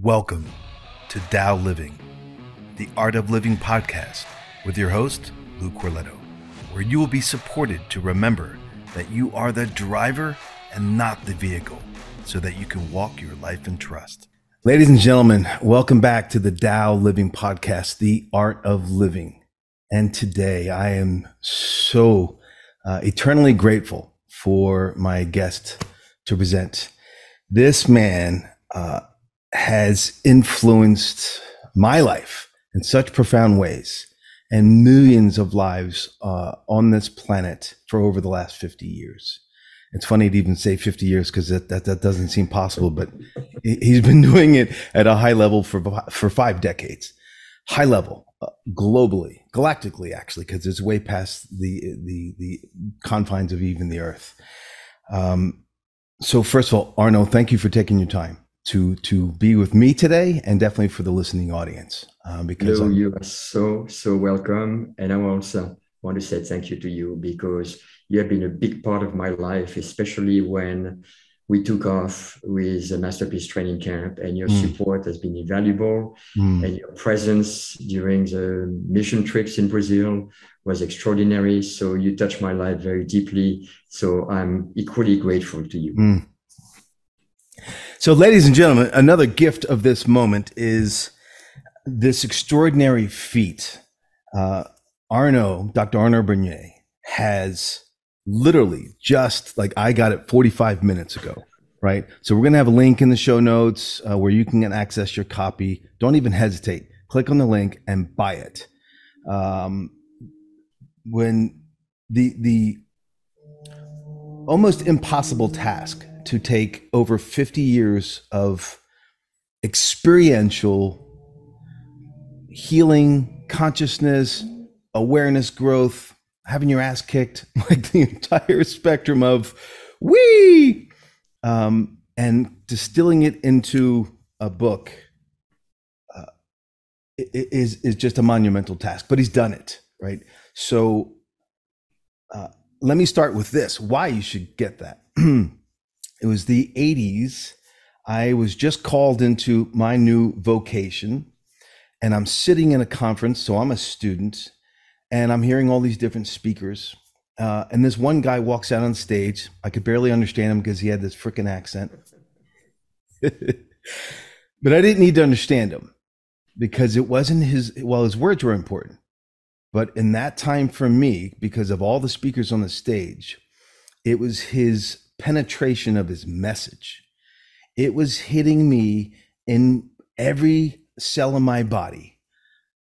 Welcome to Tao Living, the Art of Living podcast with your host, Lou Corleto, where you will be supported to remember that you are the driver and not the vehicle, so that you can walk your life in trust. Ladies and gentlemen, welcome back to the Tao Living podcast, the Art of Living. And today I am so eternally grateful for my guest to present. This man has influenced my life in such profound ways and millions of lives on this planet for over the last 50 years. It's funny to even say 50 years because that doesn't seem possible, but he's been doing it at a high level for 5 decades. High level, globally, galactically, actually, because it's way past the confines of even the Earth. So first of all, Arno, thank you for taking your time to be with me today, and definitely for the listening audience. Because Hello, you are so welcome, and I also want to say thank you to you because you have been a big part of my life, especially when we took off with the Masterpiece Training Camp, and your support has been invaluable. And your presence during the mission trips in Brazil was extraordinary. So you touched my life very deeply. So I'm equally grateful to you. So, ladies and gentlemen, another gift of this moment is this extraordinary feat. Dr. Arno Burnier has literally just like I got it 45 minutes ago, right? So we're going to have a link in the show notes where you can access your copy. Don't even hesitate. Click on the link and buy it. When the almost impossible task to take over 50 years of experiential healing, consciousness, awareness growth, having your ass kicked, like the entire spectrum of and distilling it into a book is just a monumental task, but he's done it, right? So let me start with this, why you should get that. It was the 80s. I was just called into my new vocation, and I'm sitting in a conference. So I'm a student, and I'm hearing all these different speakers. And this one guy walks out on stage. I could barely understand him because he had this freaking accent. But I didn't need to understand him because it wasn't his words were important. But in that time for me, because of all the speakers on the stage, it was his penetration of his message. It was hitting me in every cell of my body,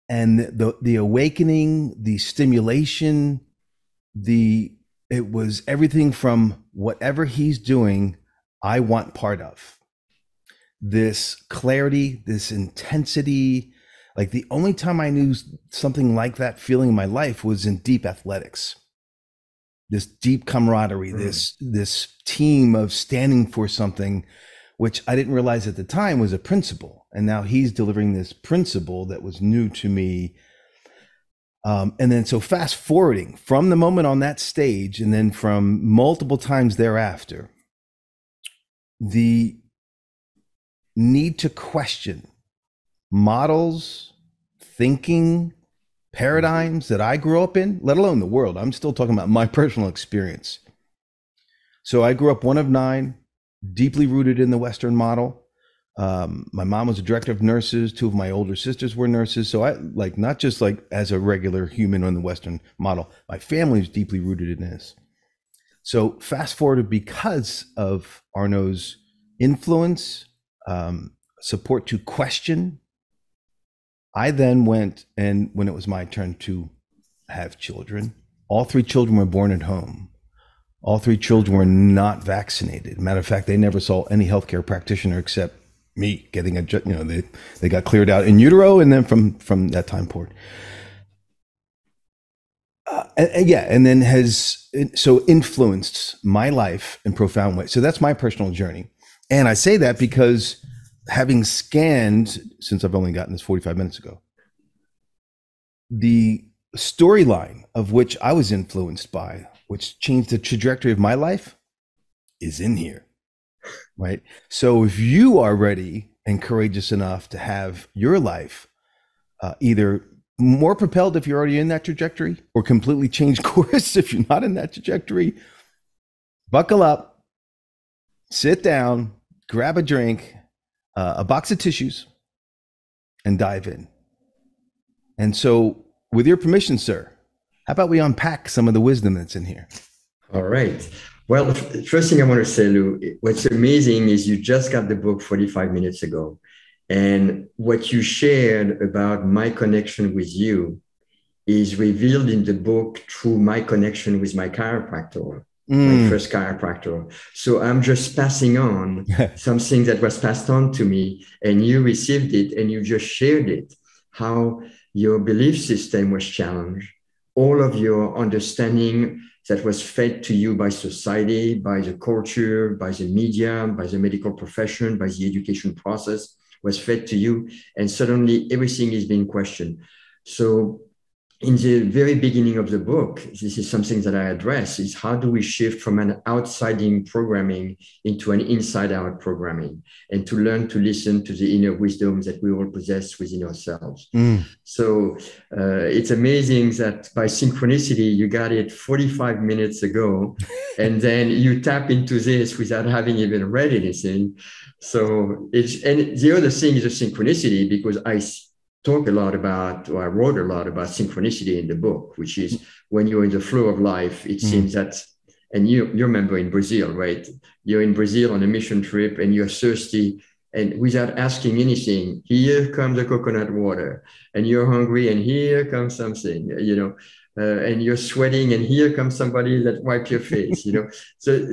and the awakening, the stimulation, it was everything from whatever he's doing, I want part of. This clarity, this intensity, like the only time I knew something like that feeling in my life was in deep athletics. This deep camaraderie, this team of standing for something, which I didn't realize at the time was a principle. And now he's delivering this principle that was new to me. And then so fast forwarding from the moment on that stage, and then from multiple times thereafter, the need to question models, thinking, paradigms that I grew up in, let alone the world. I'm still talking about my personal experience. So I grew up one of 9, deeply rooted in the Western model. My mom was a director of nurses. 2 of my older sisters were nurses. So I not just as a regular human on the Western model, my family is deeply rooted in this. So fast forward, because of Arno's influence, support to question, I then went, and when it was my turn to have children, all 3 children were born at home. All 3 children were not vaccinated. Matter of fact, they never saw any healthcare practitioner except me getting they got cleared out in utero, and then from that time forward. And then has so influenced my life in profound ways. So that's my personal journey. And I say that because having scanned, since I've only gotten this 45 minutes ago, the storyline of which I was influenced by, which changed the trajectory of my life, is in here, right? So if you are ready and courageous enough to have your life either more propelled if you're already in that trajectory, or completely change course if you're not in that trajectory. Buckle up, sit down, grab a drink, a box of tissues, and dive in. And so, with your permission, sir, how about we unpack some of the wisdom that's in here? All right. Well, the first thing I want to say, Lou, what's amazing is you just got the book 45 minutes ago. And what you shared about my connection with you is revealed in the book through my connection with my chiropractor, my first chiropractor. So I'm just passing on something that was passed on to me, and you received it and you just shared it, how your belief system was challenged, all of your understanding that was fed to you by society, by the culture, by the media, by the medical profession, by the education process was fed to you. And suddenly everything is being questioned. So in the very beginning of the book, this is something that I address, is how do we shift from an outside-in programming into an inside-out programming, and to learn to listen to the inner wisdom that we all possess within ourselves. So it's amazing that by synchronicity, you got it 45 minutes ago, and then you tap into this without having even read anything. So and the other thing is a synchronicity, because I talk a lot about, or I wrote a lot about synchronicity in the book, which is when you're in the flow of life, it seems that, and you remember in Brazil, right? You're in Brazil on a mission trip and you're thirsty, and without asking anything, here comes the coconut water, and you're hungry and here comes something, and you're sweating and here comes somebody that wipe your face, So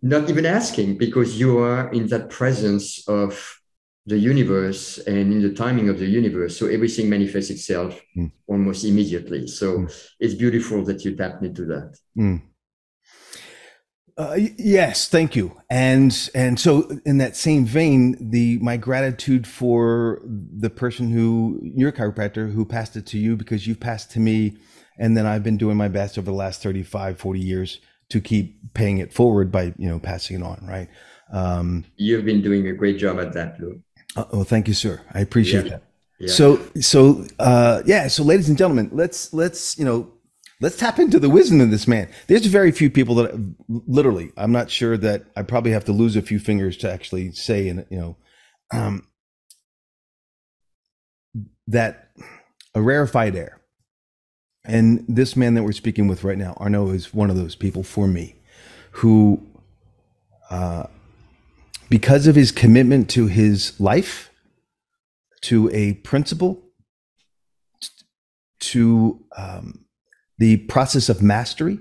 not even asking, because you are in that presence of the universe and in the timing of the universe. So everything manifests itself almost immediately. So it's beautiful that you tapped into that. Yes, thank you. And so in that same vein, my gratitude for the person your chiropractor, who passed it to you, because you've passed to me, and then I've been doing my best over the last 35, 40 years to keep paying it forward by, passing it on, right? You've been doing a great job at that, Lou. Oh, thank you, sir. I appreciate that. Yeah. So ladies and gentlemen, let's tap into the wisdom of this man. There's very few people that literally, I'm not sure that I probably have to lose a few fingers to actually say, that a rarefied air. And this man that we're speaking with right now, Arno, is one of those people for me who, because of his commitment to his life, to a principle, to the process of mastery,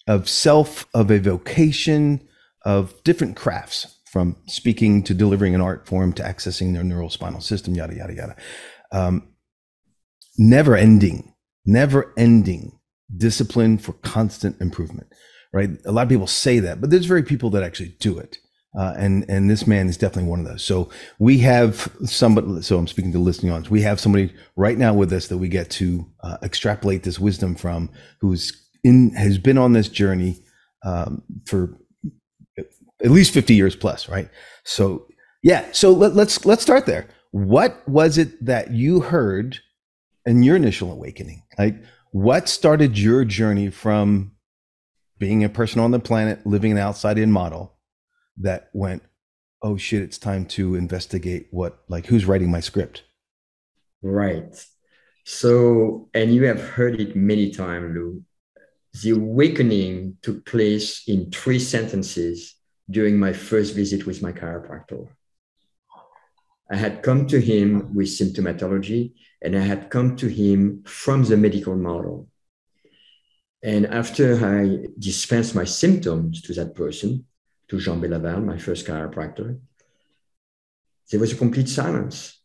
of self, of a vocation, of different crafts, from speaking to delivering an art form to accessing their neurospinal system, yada, yada, yada. Never ending discipline for constant improvement, right? A lot of people say that, but there's very people that actually do it. And this man is definitely one of those. So we have somebody, so I'm speaking to the listening audience, we have somebody right now with us that we get to extrapolate this wisdom from, has been on this journey for at least 50 years plus, right? So yeah, so let's start there. What was it that you heard in your initial awakening? Like, what started your journey from being a person on the planet, living an outside-in model, that went, oh shit, it's time to investigate who's writing my script? Right. So, and you have heard it many times, Lou. The awakening took place in 3 sentences during my first visit with my chiropractor. I had come to him with symptomatology, and I had come to him from the medical model. And after I dispensed my symptoms to that person, to Jean Belaval, my first chiropractor, there was a complete silence.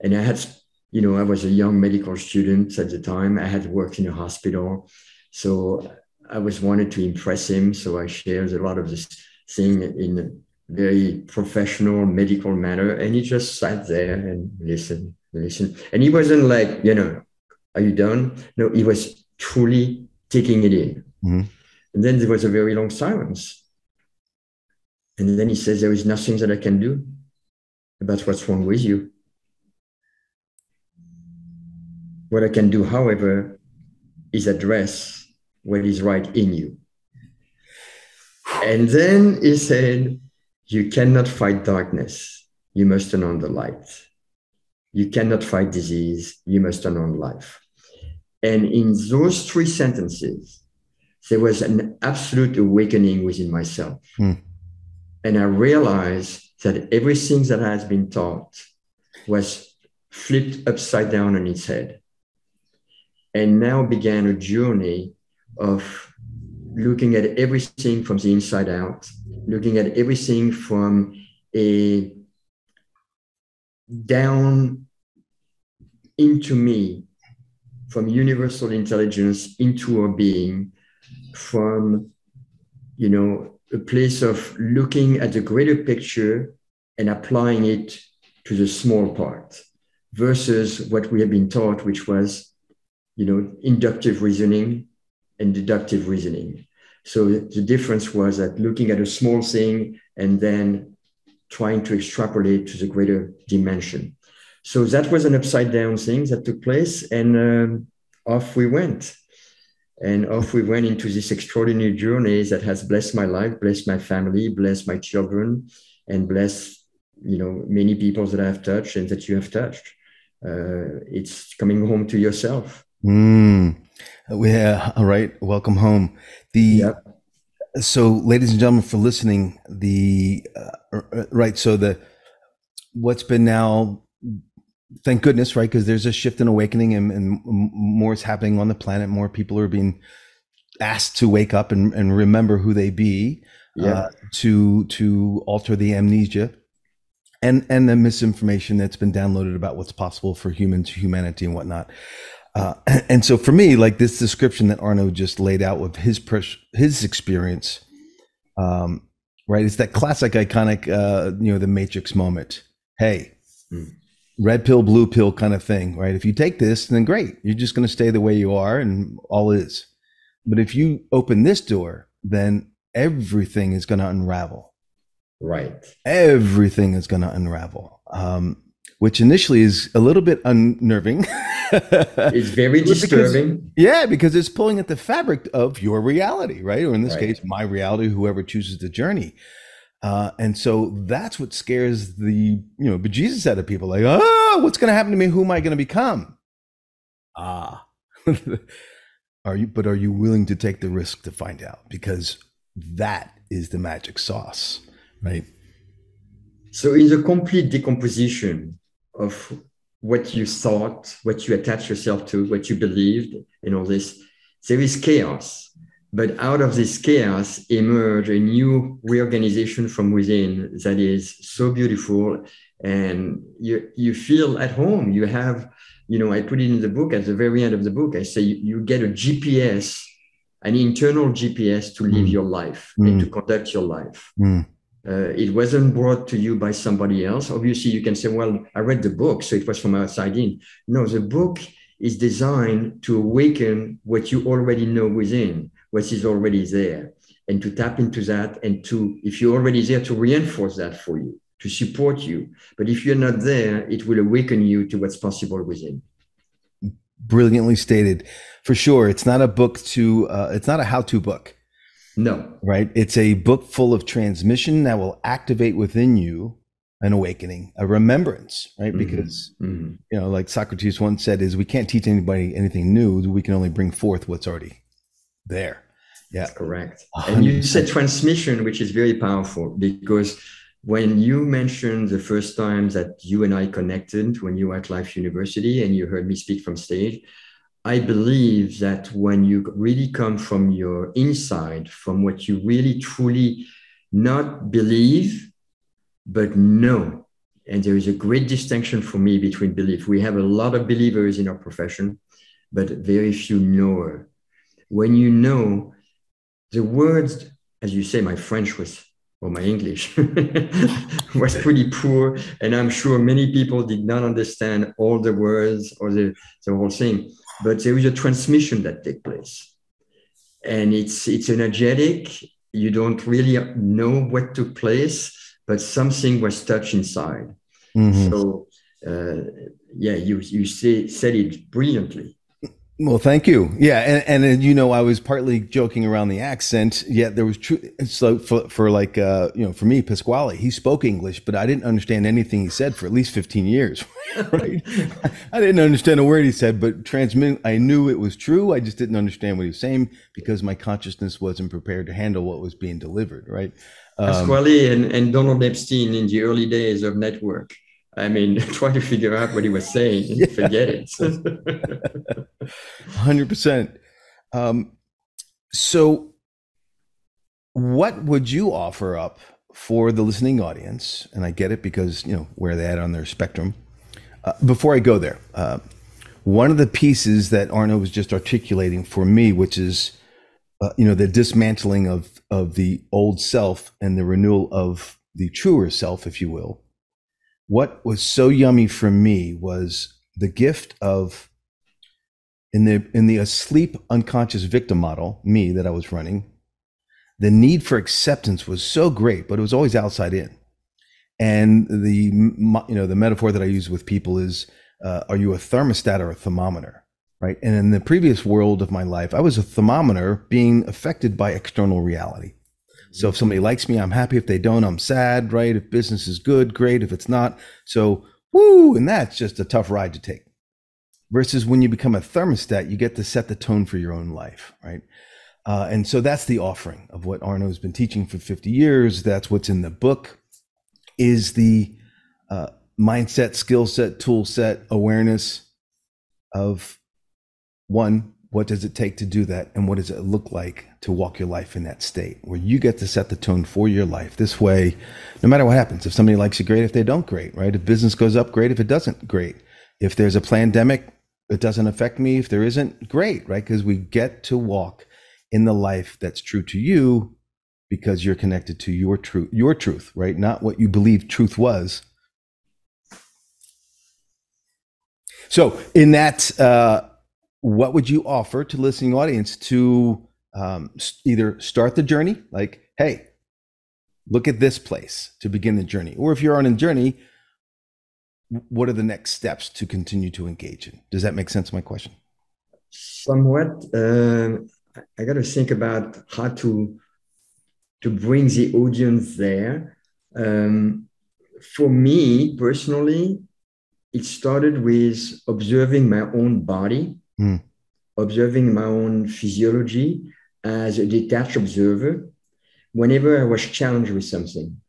And I was a young medical student at the time. I had worked in a hospital. So I was wanted to impress him. So I shared a lot of this thing in a very professional medical manner. And he just sat there and listened. And he wasn't like, are you done? No, he was truly taking it in. And then there was a very long silence. And then he says, there is nothing that I can do about what's wrong with you. What I can do, however, is address what is right in you. And then he said, you cannot fight darkness. You must turn on the light. You cannot fight disease. You must turn on life. And in those three sentences, there was an absolute awakening within myself. And I realized that everything that has been taught was flipped upside down on its head. And now began a journey of looking at everything from the inside out, looking at everything from a down into me, from universal intelligence into our being, from, a place of looking at the greater picture and applying it to the small part versus what we have been taught, which was, inductive reasoning and deductive reasoning. So the difference was that looking at a small thing and then trying to extrapolate to the greater dimension. So that was an upside down thing that took place, and off we went. And off we went into this extraordinary journey that has blessed my life, blessed my family, blessed my children, and blessed, many people that I have touched and that you have touched. It's coming home to yourself. Yeah. All right. Welcome home. So, ladies and gentlemen, for listening, right. So what's been now, thank goodness, right? Because there's a shift and awakening, and more is happening on the planet. More people are being asked to wake up and remember who they be, to alter the amnesia and the misinformation that's been downloaded about what's possible for humanity and whatnot. And so for me, like this description that Arno just laid out with his experience, right? It's that classic, iconic, the Matrix moment. Hey, red pill, blue pill kind of thing, right? If you take this, then great. You're just going to stay the way you are and all is. But if you open this door, then everything is going to unravel. Right. Everything is going to unravel, which initially is a little bit unnerving. It's very disturbing. Because it's pulling at the fabric of your reality, right? Or in this case, my reality, whoever chooses to journey. And so that's what scares the, bejesus out of people. Like, what's going to happen to me? Who am I going to become? Are you willing to take the risk to find out? Because that is the magic sauce, right? So in the complete decomposition of what you thought, what you attached yourself to, what you believed, and all this, there is chaos. But out of this chaos emerge a new reorganization from within that is so beautiful. And you feel at home. You have, I put it in the book, at the very end of the book, I say you get a GPS, an internal GPS to live your life and to conduct your life. It wasn't brought to you by somebody else. Obviously, you can say, well, I read the book, so it was from outside in. No, the book is designed to awaken what you already know within, what is already there, and to tap into that, and to, if you're already there, to reinforce that for you, to support you. But if you're not there, it will awaken you to what's possible within. Brilliantly stated. For sure. It's not a book it's not a how-to book. No. Right? It's a book full of transmission that will activate within you an awakening, a remembrance, right? Because, like Socrates once said, is we can't teach anybody anything new. We can only bring forth what's already there. Yeah. That's correct. 100%. And you said transmission, which is very powerful, because when you mentioned the first time that you and I connected when you were at Life University and you heard me speak from stage, I believe that when you really come from your inside, from what you really truly not believe, but know, and there is a great distinction for me between belief. We have a lot of believers in our profession, but very few knowers. When you know, the words, as you say, my French was, or my English was pretty poor, and I'm sure many people did not understand all the words or the whole thing. But there is a transmission that takes place, and it's energetic, you don't really know what took place, but something was touched inside. Hmm. So, yeah, you said it brilliantly. Well, thank you. Yeah, and you know, I was partly joking around the accent, yet there was true. So for like you know, for me, Pasquale, he spoke English, but I didn't understand anything he said for at least 15 years. Right? I didn't understand a word he said, but transmit. I knew it was true. I just didn't understand what he was saying because my consciousness wasn't prepared to handle what was being delivered. Right. Pasquale and Donald Epstein in the early days of network. I mean, try to figure out what he was saying. Yeah, Forget it. 100%. Um, so what would you offer up for the listening audience? And I get it because, you know, where they're at on their spectrum. Before I go there, one of the pieces that Arno was just articulating for me, which is, you know, the dismantling of the old self and the renewal of the truer self, if you will. What was so yummy for me was the gift of in the asleep unconscious victim model, me that I was running. The need for acceptance was so great, but it was always outside in. And the you know, the metaphor that I use with people is, are you a thermostat or a thermometer, right? And in the previous world of my life, I was a thermometer being affected by external reality. So if somebody likes me, I'm happy. If they don't, I'm sad, right? If business is good, great. If it's not, so woo, and that's just a tough ride to take. Versus when you become a thermostat, you get to set the tone for your own life, right? And so that's the offering of what Arno has been teaching for 50 years. That's what's in the book, is the mindset, skill set, tool set, awareness of, one, what does it take to do that? And what does it look like to walk your life in that state where you get to set the tone for your life? This way, no matter what happens, if somebody likes you, great. If they don't, great, right? If business goes up, great. If it doesn't, great. If there's a pandemic, it doesn't affect me. If there isn't, great, right? Because we get to walk in the life that's true to you because you're connected to your truth, right? Not what you believe truth was. So in that, what would you offer to listening audience to either start the journey, like, hey, look at this place to begin the journey, or if you're on a journey, what are the next steps to continue to engage in? Does that make sense, my question? Somewhat. I got to think about how to bring the audience there. For me personally, it started with observing my own body, observing my own physiology as a detached observer whenever I was challenged with something.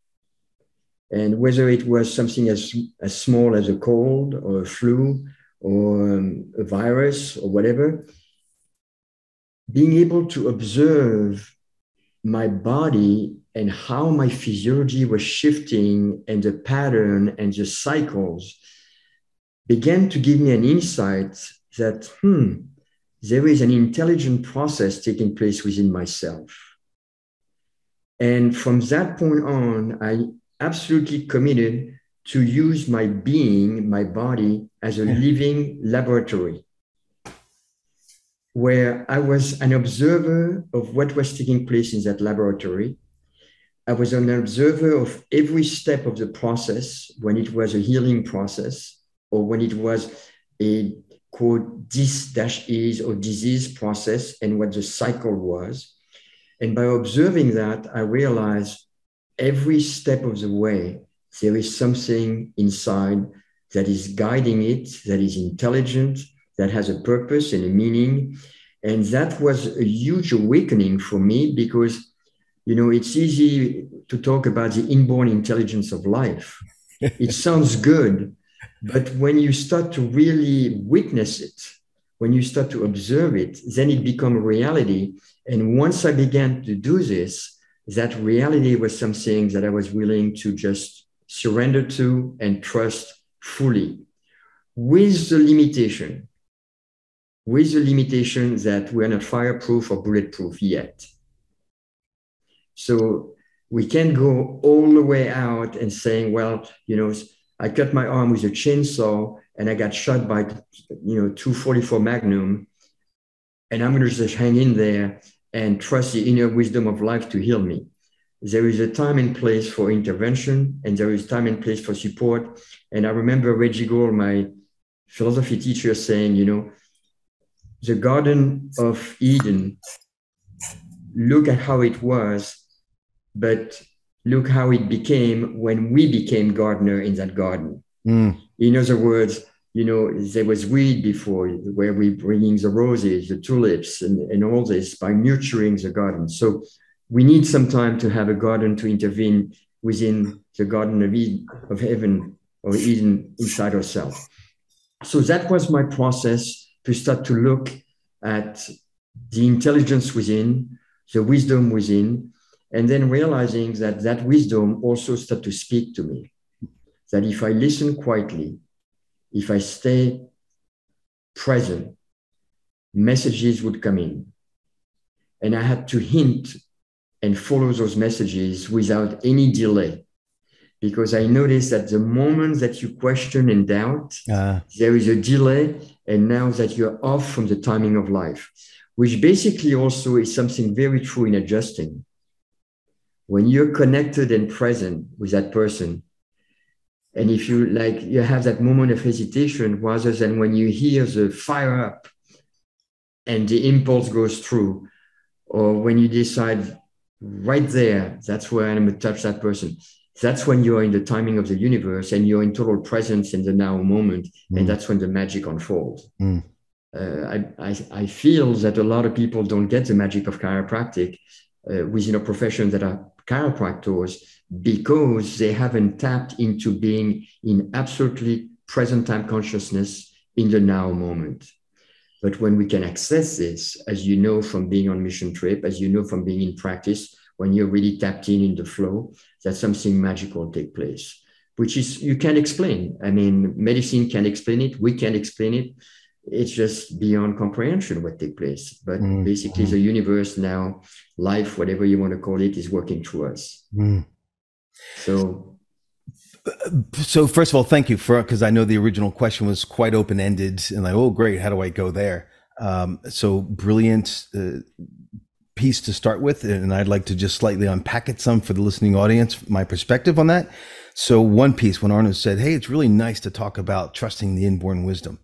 And whether it was something as small as a cold or a flu or a virus or whatever, being able to observe my body and how my physiology was shifting and the pattern and the cycles began to give me an insight that, there is an intelligent process taking place within myself. And from that point on, I absolutely committed to use my being, my body, as a living laboratory, where I was an observer of what was taking place in that laboratory. I was an observer of every step of the process, when it was a healing process or when it was a quote dis-is or disease process, and what the cycle was. And by observing that, I realized every step of the way, there is something inside that is guiding it, that is intelligent, that has a purpose and a meaning. And that was a huge awakening for me because, you know, it's easy to talk about the inborn intelligence of life. It sounds good, but when you start to really witness it, when you start to observe it, then it becomes reality. And once I began to do this, that reality was something that I was willing to just surrender to and trust fully, with the limitation that we're not fireproof or bulletproof yet. So we can't go all the way out and saying, well, you know, I cut my arm with a chainsaw and I got shot by, 244 Magnum, and I'm going to just hang in there and trust the inner wisdom of life to heal me. There is a time and place for intervention, and there is time and place for support. And I remember Reggie Gould, my philosophy teacher, saying, the Garden of Eden, look at how it was, but look how it became when we became gardener in that garden. In other words, there was weed before, where we bringing the roses, the tulips, and all this by nurturing the garden. So we need some time to have a garden to intervene within the Garden of Eden, of heaven, or Eden inside ourselves. So that was my process to start to look at the intelligence within, the wisdom within, and then realizing that that wisdom also started to speak to me. That if I listen quietly, if I stay present, messages would come in. And I had to hint and follow those messages without any delay. Because I noticed that the moment that you question and doubt, there is a delay. And now that you're off from the timing of life, which basically also is something very true in adjusting. When you're connected and present with that person, and if you have that moment of hesitation, rather than when you hear the fire up and the impulse goes through, or when you decide right there, that's where I'm going to touch that person. That's when you're in the timing of the universe and you're in total presence in the now moment. And that's when the magic unfolds. I feel that a lot of people don't get the magic of chiropractic within a profession that are chiropractors, because they haven't tapped into being in absolutely present time consciousness in the now moment. But when we can access this, as you know from being on mission trip, as you know from being in practice, when you're really tapped in the flow, that something magical take place, which is you can't explain. I mean, medicine can't explain it. We can't explain it. It's just beyond comprehension what take place. But basically the universe now, life, whatever you want to call it, is working through us. So first of all, thank you because I know the original question was quite open-ended and like, oh, great, how do I go there? So brilliant piece to start with. And I'd like to just slightly unpack it some for the listening audience, my perspective on that. So one piece, when Arno said, hey, it's really nice to talk about trusting the inborn wisdom,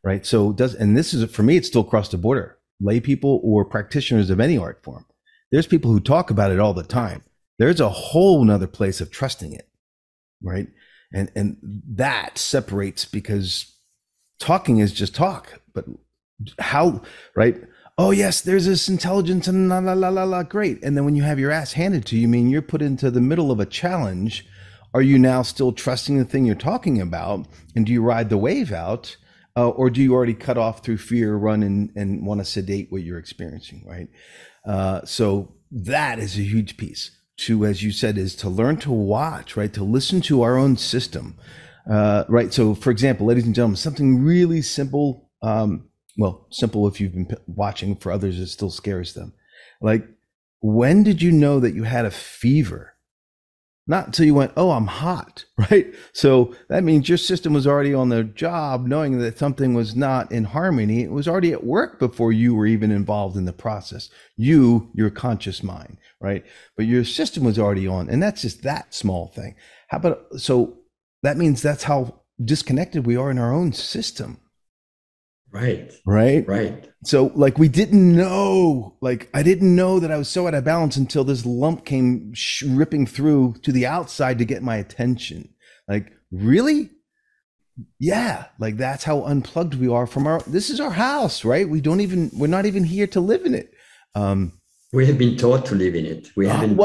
right? So and this is, for me, it's still across the border, lay people or practitioners of any art form. There's people who talk about it all the time. There's a whole nother place of trusting it, right? And that separates, because talking is just talk, but how, right? Oh yes, there's this intelligence and la la la la la, great. And then when you have your ass handed to you, mean you're put into the middle of a challenge, are you now still trusting the thing you're talking about? And do you ride the wave out? Or do you already cut off through fear, run and want to sedate what you're experiencing, right? So that is a huge piece. To, as you said, is to learn to watch, right? To listen to our own system, right? So for example, ladies and gentlemen, something really simple, well, simple if you've been watching, for others it still scares them. Like, when did you know that you had a fever? Not until you went, oh, I'm hot, right? So that means your system was already on the job, knowing that something was not in harmony. It was already at work before you were even involved in the process. Your conscious mind, right? But your system was already on, and that's just that small thing. How about, so that means that's how disconnected we are in our own system. Right. So like, we didn't know, like I didn't know that I was so out of balance until this lump came ripping through to the outside to get my attention. Like, really? Yeah. Like, that's how unplugged we are from this is our house, right? We're not even here to live in it. We have been taught to live in it. We haven't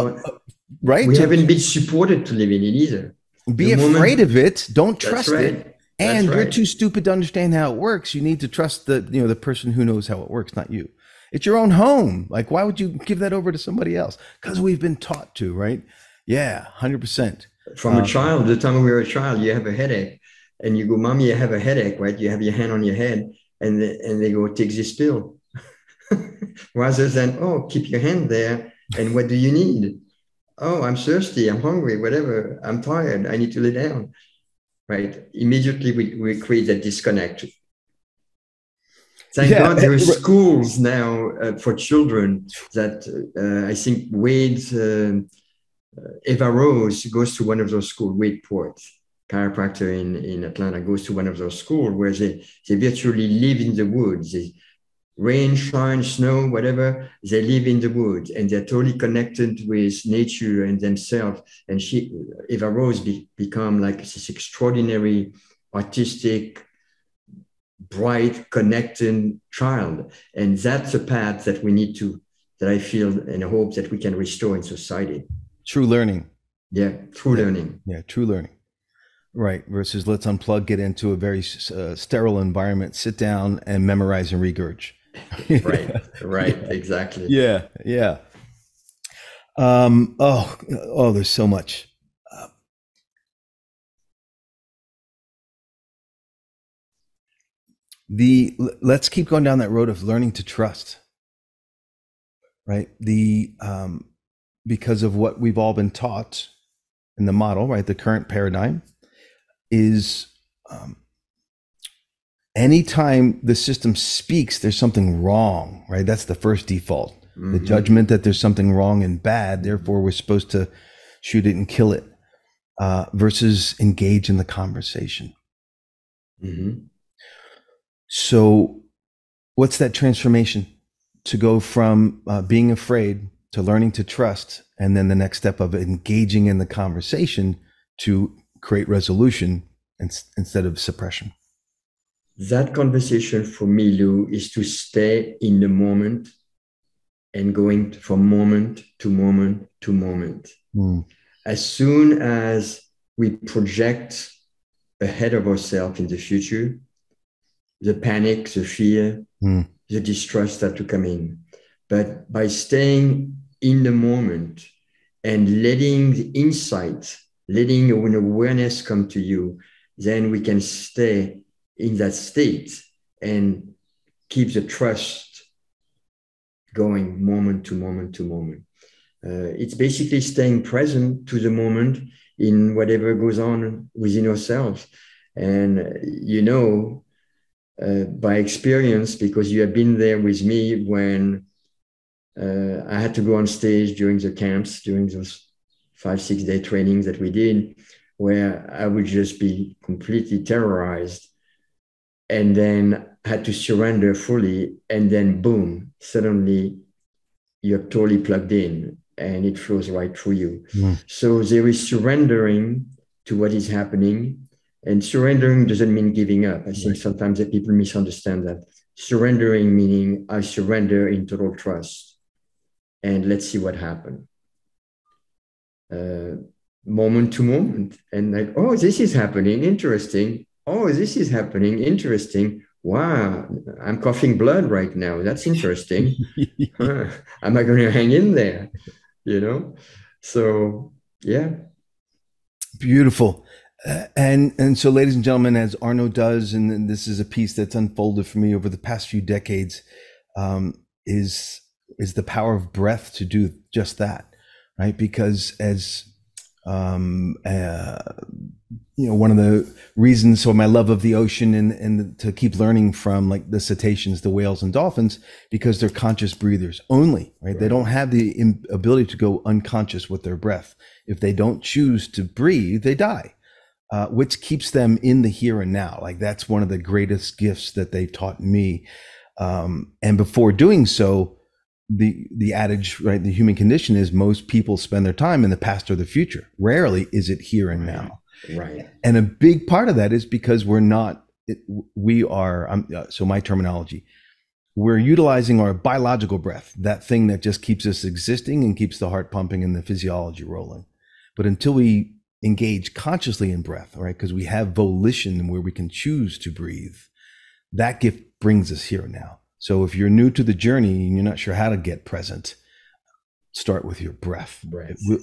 right. We haven't been supported to live in it either. Be afraid of it. Don't trust it. And you're too stupid to understand how it works. You need to trust the person who knows how it works, not you. It's your own home. Like, why would you give that over to somebody else? Because we've been taught to, right? Yeah, 100%. From a child, the time we were a child, you have a headache, and you go, "Mommy, I have a headache," right? You have your hand on your head, and they go, "Take this pill," rather than, "Oh, keep your hand there." And what do you need? "Oh, I'm thirsty. I'm hungry. Whatever. I'm tired. I need to lay down." Right? Immediately we create that disconnect. Thank God there are schools now for children that I think Wade, Eva Rose goes to one of those schools, Wade Port, chiropractor in Atlanta, goes to one of those schools where they virtually live in the woods. Rain, shine, snow, whatever, they live in the woods and they're totally connected with nature and themselves. And Eva Rose become like this extraordinary, artistic, bright, connected child. And that's a path that we need to, that I feel and hope that we can restore in society. True learning. Yeah, true learning. Yeah, true learning. Right. Versus let's unplug, get into a very sterile environment, sit down and memorize and regurge. Right, exactly. Yeah. There's so much. Let's keep going down that road of learning to trust. Right. Because of what we've all been taught in the model, right? The current paradigm is anytime the system speaks, there's something wrong, right? That's the first default. Mm-hmm. The judgment that there's something wrong and bad, therefore we're supposed to shoot it and kill it, versus engage in the conversation. Mm-hmm. So what's that transformation to go from being afraid to learning to trust, and then the next step of engaging in the conversation to create resolution instead of suppression? That conversation for me, Lou, is to stay in the moment and going from moment to moment to moment. Mm. As soon as we project ahead of ourselves in the future, the panic, the fear, the distrust start to come in. But by staying in the moment and letting the insight, letting an awareness come to you, then we can stay in that state and keep the trust going moment to moment to moment. It's basically staying present to the moment in whatever goes on within ourselves. And by experience, because you have been there with me when I had to go on stage during the camps, during those 5-6 day trainings that we did, where I would just be completely terrorized and then had to surrender fully. And then boom, suddenly you're totally plugged in and it flows right through you. Mm. So there is surrendering to what is happening. And surrendering doesn't mean giving up. I think sometimes that people misunderstand that. Surrendering meaning I surrender in total trust. And let's see what happens. Moment to moment. And like, oh, this is happening. Interesting. Oh, this is happening. Interesting. Wow, I'm coughing blood right now. That's interesting. Am I going to hang in there? So, yeah. Beautiful. And so, ladies and gentlemen, as Arno does, and this is a piece that's unfolded for me over the past few decades, is the power of breath to do just that, right? Because as one of the reasons for my love of the ocean and to keep learning from like the cetaceans, the whales and dolphins, because they're conscious breathers only, right? They don't have the ability to go unconscious with their breath. If they don't choose to breathe, they die, which keeps them in the here and now. Like that's one of the greatest gifts that they taught me. And before doing so, the adage, right, the human condition is most people spend their time in the past or the future. Rarely is it here and now. Right. And a big part of that is because so my terminology, we're utilizing our biological breath, that thing that just keeps us existing and keeps the heart pumping and the physiology rolling. But until we engage consciously in breath, right, because we have volition where we can choose to breathe, that gift brings us here and now. So if you're new to the journey and you're not sure how to get present, start with your breath.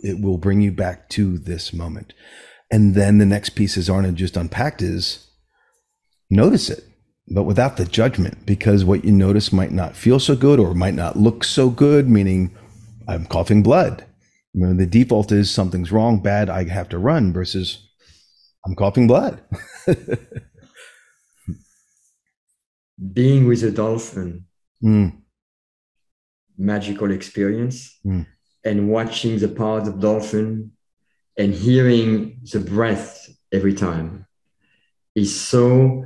It will bring you back to this moment. And then the next piece, as Arno just unpacked, is notice it, but without the judgment, because what you notice might not feel so good or might not look so good, meaning I'm coughing blood. The default is something's wrong, bad, I have to run, versus I'm coughing blood. being with a dolphin, Mm, magical experience, mm, and watching the part of dolphin and hearing the breath every time is so,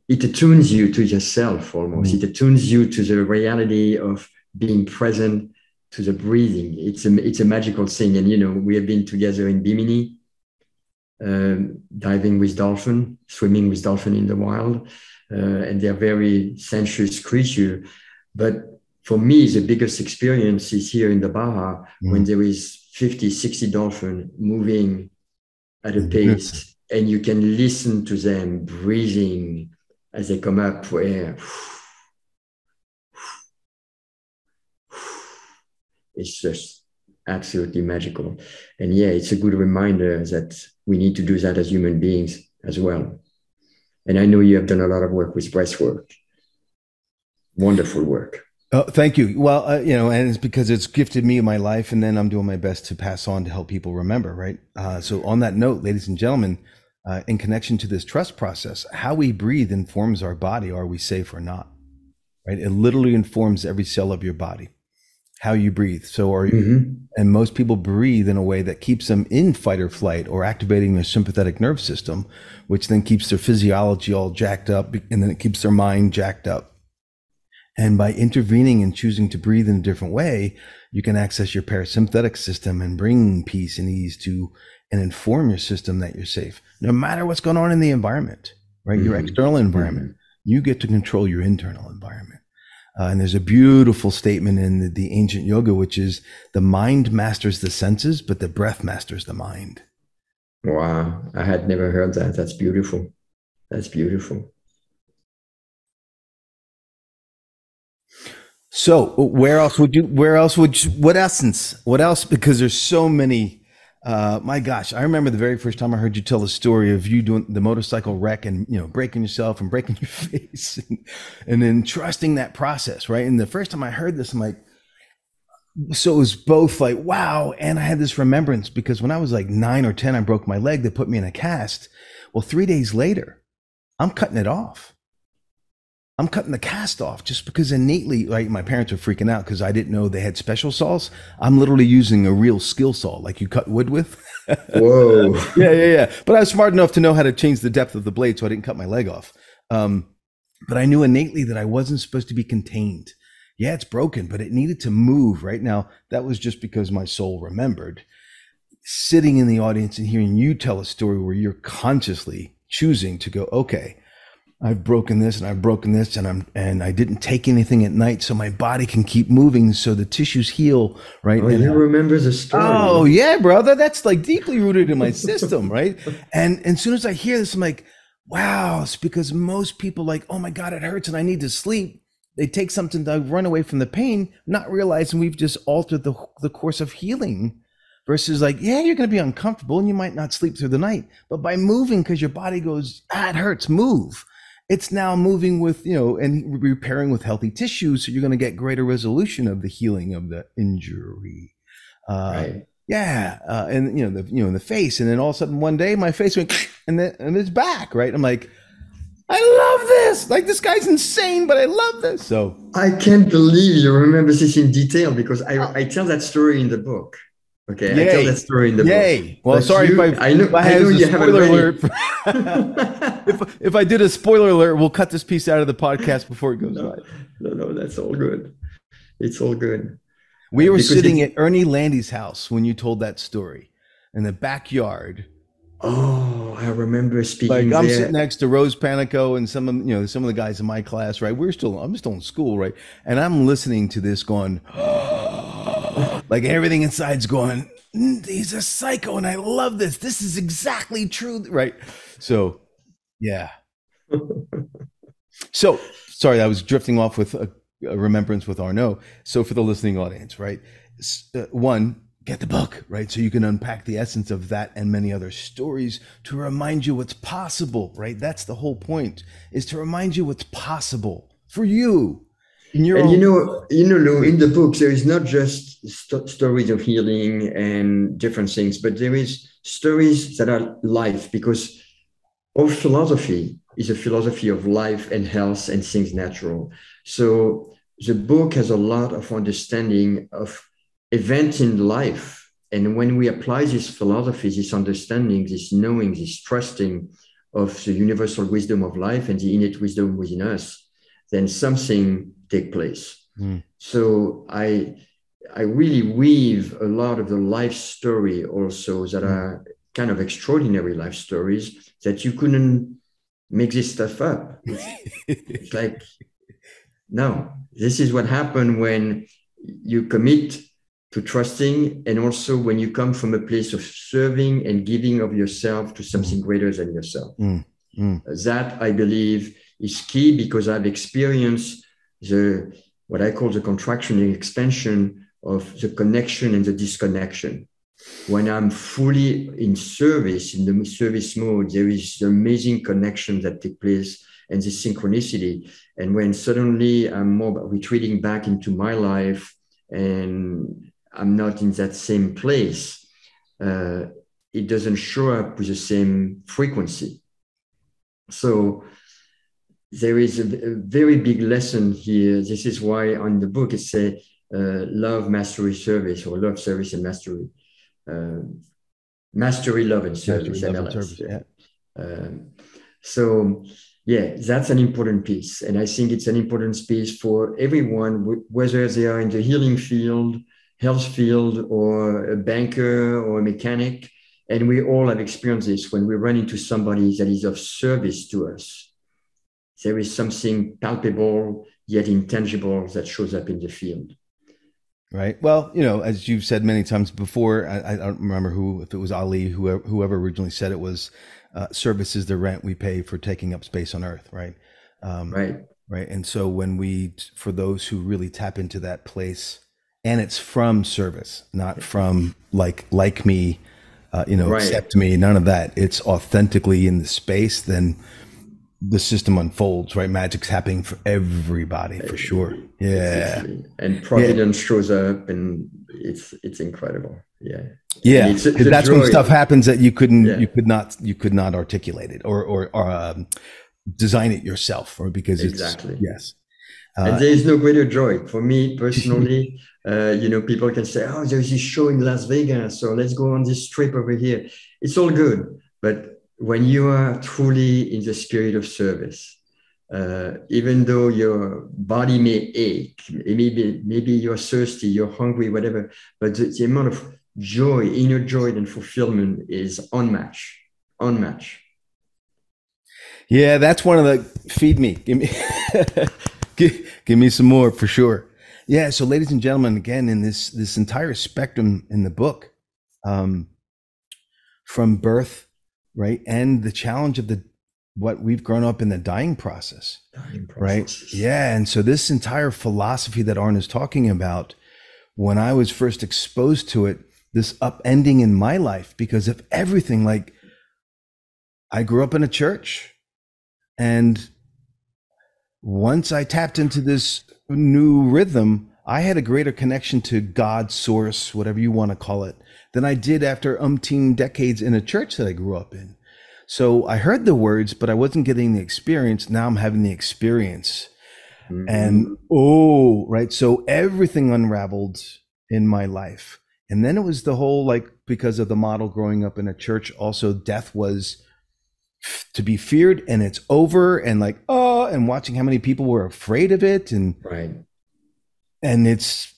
it attunes you to yourself almost. mm. It attunes you to the reality of being present to the breathing. It's a magical thing. And, we have been together in Bimini, diving with dolphin, swimming with dolphin in the wild. And they're very sensuous creatures. But for me, the biggest experience is here in the Baja when Mm. there is 50, 60 dolphin moving at a In unison. pace, and you can listen to them breathing as they come up where it's just absolutely magical. And yeah, it's a good reminder that we need to do that as human beings as well. And I know you have done a lot of work with breath work. Wonderful work. Oh, thank you. Well, and it's because it's gifted me in my life, and then I'm doing my best to pass on to help people remember, right? So, on that note, ladies and gentlemen, in connection to this trust process, how we breathe informs our body. Are we safe or not? Right? It literally informs every cell of your body. How you breathe. So, and most people breathe in a way that keeps them in fight or flight or activating their sympathetic nerve system, which then keeps their physiology all jacked up, and then it keeps their mind jacked up. And by intervening and choosing to breathe in a different way, you can access your parasympathetic system and bring peace and ease to and inform your system that you're safe, no matter what's going on in the environment, right? Your external environment, you get to control your internal environment. And there's a beautiful statement in the ancient yoga, which is the mind masters the senses, but the breath masters the mind. Wow. I had never heard that. That's beautiful. That's beautiful. So what else? Because there's so many, my gosh, I remember the very first time I heard you tell the story of you doing the motorcycle wreck and, breaking yourself and breaking your face and then trusting that process. Right. And the first time I heard this, I'm like, so it was both like, wow. And I had this remembrance because when I was like 9 or 10, I broke my leg. They put me in a cast. Well, 3 days later, I'm cutting it off. I'm cutting the cast off just because innately, like my parents were freaking out because I didn't know they had special saws. I'm literally using a real skill saw, like you cut wood with. Whoa. Yeah. But I was smart enough to know how to change the depth of the blade so I didn't cut my leg off. But I knew innately that I wasn't supposed to be contained. Yeah, it's broken, but it needed to move right now. That was just because my soul remembered. Sitting in the audience and hearing you tell a story where you're consciously choosing to go, okay, I've broken this and I've broken this and I didn't take anything at night so my body can keep moving so the tissues heal, right? Oh, and you remember the story. Oh, yeah, brother. That's like deeply rooted in my system, right? And as soon as I hear this, I'm like, wow, it's because most people like, oh my God, it hurts and I need to sleep. They take something to run away from the pain, not realizing we've just altered the course of healing versus like, yeah, you're going to be uncomfortable and you might not sleep through the night, but by moving, because your body goes, it hurts, move. It's now moving with, and repairing with healthy tissues. So you're going to get greater resolution of the healing of the injury. Right. Yeah. And, in the face. And then all of a sudden one day my face went and it's back. Right. I'm like, I love this. Like, this guy's insane, but I love this. So I can't believe you remember this in detail because I tell that story in the book. Okay, yay. I tell that story in the book. Well, But sorry if I know you have spoiler already. alert. if I did a spoiler alert, we'll cut this piece out of the podcast before it goes live. No, that's all good. It's all good. We were sitting at Ernie Landy's house when you told that story in the backyard. Oh, I remember speaking. Like I'm sitting next to Rose Panico and some of the guys in my class, right? I'm still in school, right? And I'm listening to this going, like everything inside's going, he's a psycho and I love this. This is exactly true, right? So, yeah. So, sorry, I was drifting off with a remembrance with Arno. So for the listening audience, right? One, get the book, right? So you can unpack the essence of that and many other stories to remind you what's possible, right? That's the whole point, is to remind you what's possible for you. And Lou, in the book, there is not just stories of healing and different things, but there is stories that are life, because our philosophy is a philosophy of life and health and things natural. So the book has a lot of understanding of events in life. And when we apply this philosophy, this understanding, this knowing, this trusting of the universal wisdom of life and the innate wisdom within us, then something take place. So I really weave a lot of the life story also that are kind of extraordinary life stories that you couldn't make this stuff up. It's like, no, this is what happened when you commit to trusting, and also when you come from a place of serving and giving of yourself to something greater than yourself. That, I believe, is key, because I've experienced what I call the contraction and expansion of the connection and the disconnection. When I'm fully in service, in the service mode, there is amazing connection that takes place and this synchronicity. And when suddenly I'm more retreating back into my life and I'm not in that same place, it doesn't show up with the same frequency. So there is a very big lesson here. This is why on the book it says love, mastery, service, or love, service, and mastery. Mastery, love, and service. Mastery, love, and service, yeah. So yeah, that's an important piece. And I think it's an important piece for everyone, whether they are in the healing field, health field, or a banker or a mechanic. And we all have experienced this when we run into somebody that is of service to us. There is something palpable yet intangible that shows up in the field. Right. Well, as you've said many times before, I don't remember if it was Ali, whoever originally said it was, service is the rent we pay for taking up space on Earth. Right. Right. Right. And so for those who really tap into that place, and it's from service, not from like me, right. Accept me, none of that. It's authentically in the space, then the system unfolds, right? Magic's happening for everybody, for sure. Yeah. Exactly. And providence shows up, and it's incredible. Yeah. Yeah. That's when stuff happens that you could not articulate it or design it yourself, or because exactly. Yes. And there is no greater joy for me personally. People can say, oh, there's this show in Las Vegas, so let's go on this trip over here. It's all good. But when you are truly in the spirit of service, even though your body may ache, maybe you're thirsty, you're hungry, whatever, but the amount of joy, inner joy and fulfillment is unmatched. Yeah, that's one of the feed me. Give me give me some more for sure. Yeah, so ladies and gentlemen, again, in this entire spectrum in the book, from birth, right, and the challenge of what we've grown up in the dying process, right? Yeah, and so this entire philosophy that Arno is talking about, when I was first exposed to it, this upending in my life because of everything, like I grew up in a church, and once I tapped into this new rhythm, I had a greater connection to God, source, whatever you want to call it, than I did after umpteen decades in a church that I grew up in. So I heard the words, but I wasn't getting the experience. Now I'm having the experience. Mm-hmm. And right. So everything unraveled in my life. And then it was the whole, because of the model growing up in a church, also death was to be feared, and it's over, and and watching how many people were afraid of it. And right. And it's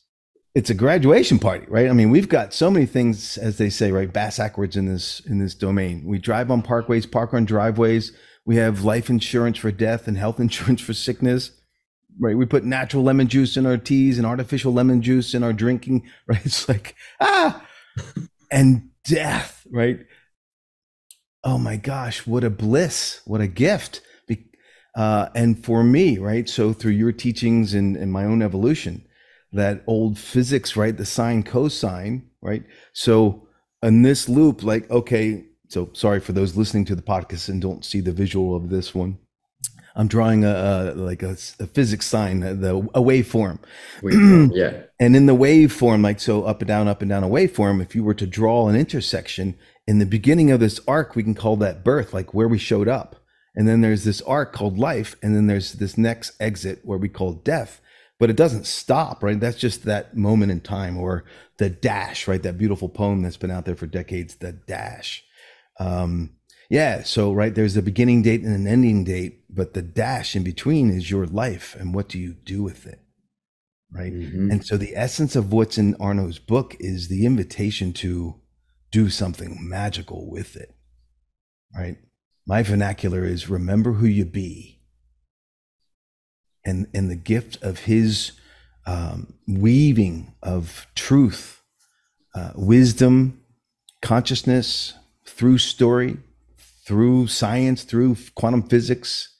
a graduation party, right? I mean, we've got so many things, as they say, right, bass backwards in this domain. We drive on parkways, park on driveways. We have life insurance for death and health insurance for sickness, right? We put natural lemon juice in our teas and artificial lemon juice in our drinking, right? It's and death, right? Oh my gosh, what a bliss, what a gift. And for me, right? So through your teachings and my own evolution, that old physics, right? The sine cosine, right? So in this loop, okay, so sorry for those listening to the podcast and don't see the visual of this one. I'm drawing a physics sign, a waveform. Yeah. And in the waveform, so up and down, a waveform, if you were to draw an intersection in the beginning of this arc, we can call that birth, where we showed up. And then there's this arc called life. And then there's this next exit where we call death. But it doesn't stop, right? That's just that moment in time, or the dash, right? That beautiful poem that's been out there for decades, the dash. Yeah. So, right, there's a beginning date and an ending date, but the dash in between is your life. And what do you do with it? Right. Mm-hmm. And so the essence of what's in Arno's book is the invitation to do something magical with it. Right. My vernacular is remember who you be. And the gift of his weaving of truth, wisdom, consciousness, through story, through science, through quantum physics,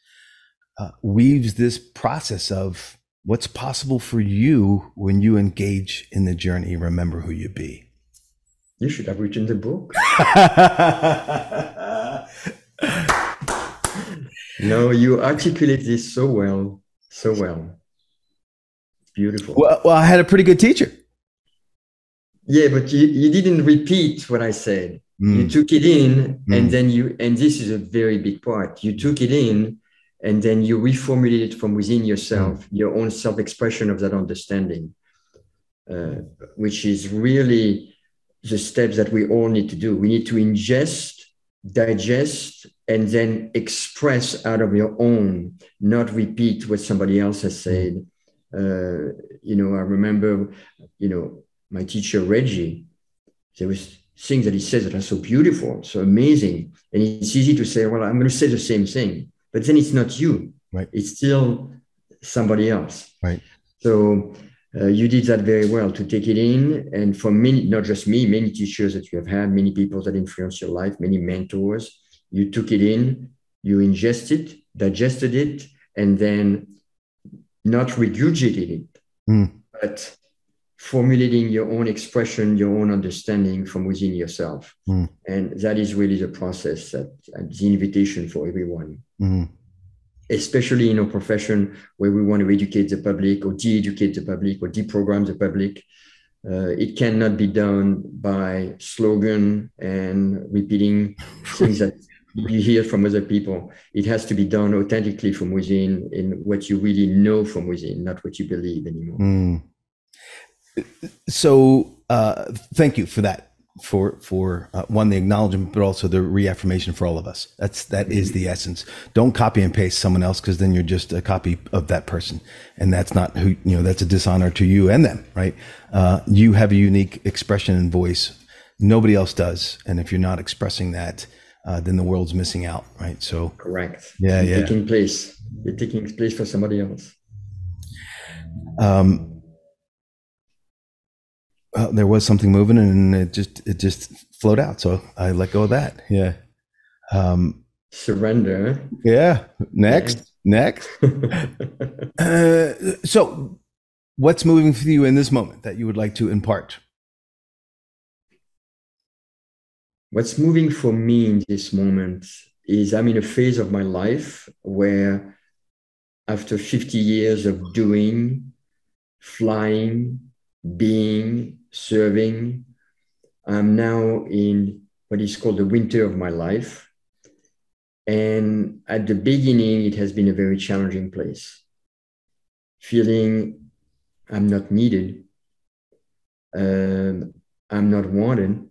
weaves this process of what's possible for you when you engage in the journey. Remember who you be. You should have written the book. No, you articulate this so well. So well. Beautiful. Well, I had a pretty good teacher. Yeah, but you didn't repeat what I said. You took it in, and then and this is a very big part. You took it in, and then you reformulated it from within yourself, your own self-expression of that understanding, which is really the steps that we all need to do. We need to ingest, digest, and then express out of your own, not repeat what somebody else has said. I remember, my teacher, Reggie, there was things that he says that are so beautiful, so amazing. And it's easy to say, well, I'm going to say the same thing, but then it's not you. Right. It's still somebody else. Right. So you did that very well, to take it in. And for many, not just me, many teachers that you have had, many people that influenced your life, many mentors, you took it in, you ingested it, digested it, and then not regurgitated it, but formulating your own expression, your own understanding from within yourself. And that is really the process, the invitation for everyone, especially in our profession where we want to educate the public or de-educate the public or deprogram the public. It cannot be done by slogan and repeating things that you hear from other people. It has to be done authentically from within, in what you really know from within, not what you believe anymore. So thank you for that, for one, the acknowledgement, but also the reaffirmation for all of us. That is the essence. Don't copy and paste someone else, because then you're just a copy of that person, and that's not who, that's a dishonor to you and them, right? You have a unique expression and voice. Nobody else does, and if you're not expressing that, then the world's missing out, right? So correct. Yeah. You're taking place for somebody else. There was something moving, and it just flowed out. So I let go of that. Yeah. Surrender. Yeah. Next. So what's moving for you in this moment that you would like to impart? What's moving for me in this moment is I'm in a phase of my life where, after 50 years of doing, flying, being, serving, I'm now in what is called the winter of my life. And at the beginning, it has been a very challenging place. Feeling I'm not needed, I'm not wanted.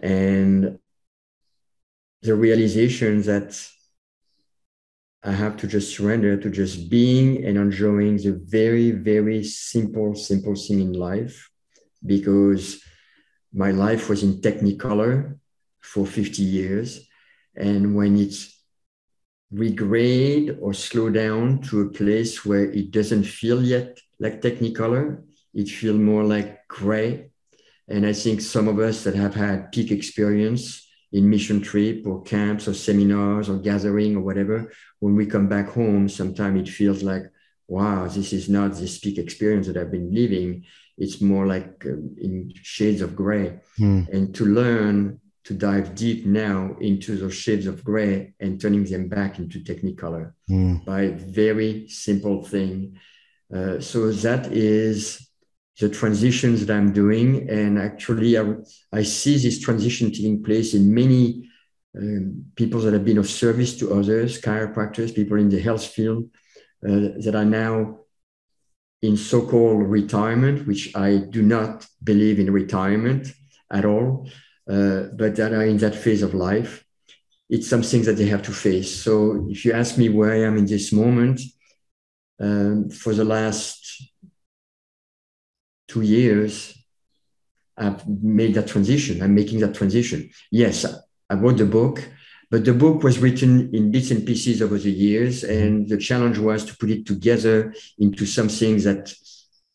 And the realization that I have to just surrender to just being and enjoying the very, very simple thing in life, because my life was in Technicolor for 50 years. And when it's regrade or slow down to a place where it doesn't feel yet like Technicolor, it feels more like gray. And I think some of us that have had peak experience in mission trip or camps or seminars or gathering or whatever, when we come back home, sometimes it feels like, wow, this is not this peak experience that I've been living. It's more like in shades of gray. And to learn to dive deep now into those shades of gray and turning them back into Technicolor by a very simple thing. So that is the transitions that I'm doing. And actually, I see this transition taking place in many people that have been of service to others, chiropractors, people in the health field that are now in so-called retirement, which I do not believe in retirement at all, but that are in that phase of life. It's something that they have to face. So if you ask me where I am in this moment, for the last 2 years, I've made that transition. I'm making that transition. Yes, I wrote the book, but the book was written in bits and pieces over the years. And the challenge was to put it together into something that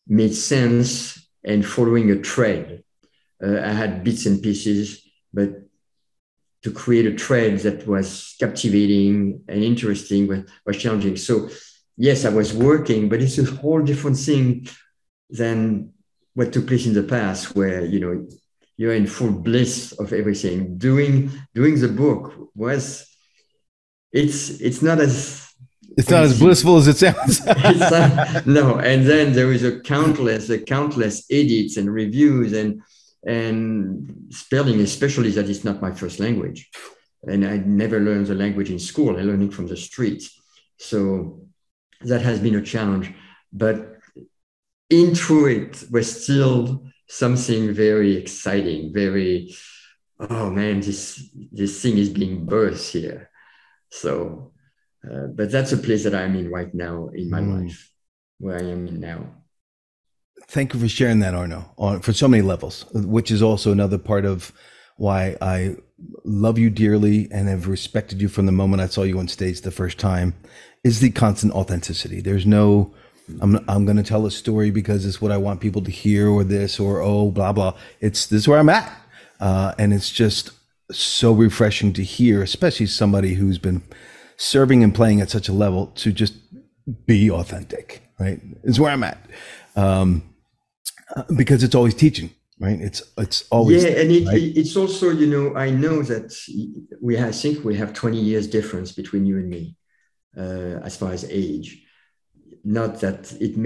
made sense and following a thread. I had bits and pieces, but to create a thread that was captivating and interesting was challenging. So yes, I was working, but it's a whole different thing than what took place in the past, where you're in full bliss of everything. Doing the book was it's not as blissful as it sounds. No, and then there is a countless edits and reviews and spelling, especially that it's not my first language, and I never learned the language in school. I learned it from the streets, so that has been a challenge. But into it was still something very exciting, very, oh man, this thing is being birthed here. So, but that's a place that I'm in right now in my life, where I am in now. Thank you for sharing that, Arno, for so many levels, which is also another part of why I love you dearly and have respected you from the moment I saw you on stage the first time, is the constant authenticity. There's no, I'm going to tell a story because it's what I want people to hear, or this, or oh, blah, blah. This is where I'm at. And it's just so refreshing to hear, especially somebody who's been serving and playing at such a level, to just be authentic, right? Is where I'm at. Because it's always teaching, right? It's always, yeah. And it's also, I know that I think we have 20 years difference between you and me, as far as age. Not that it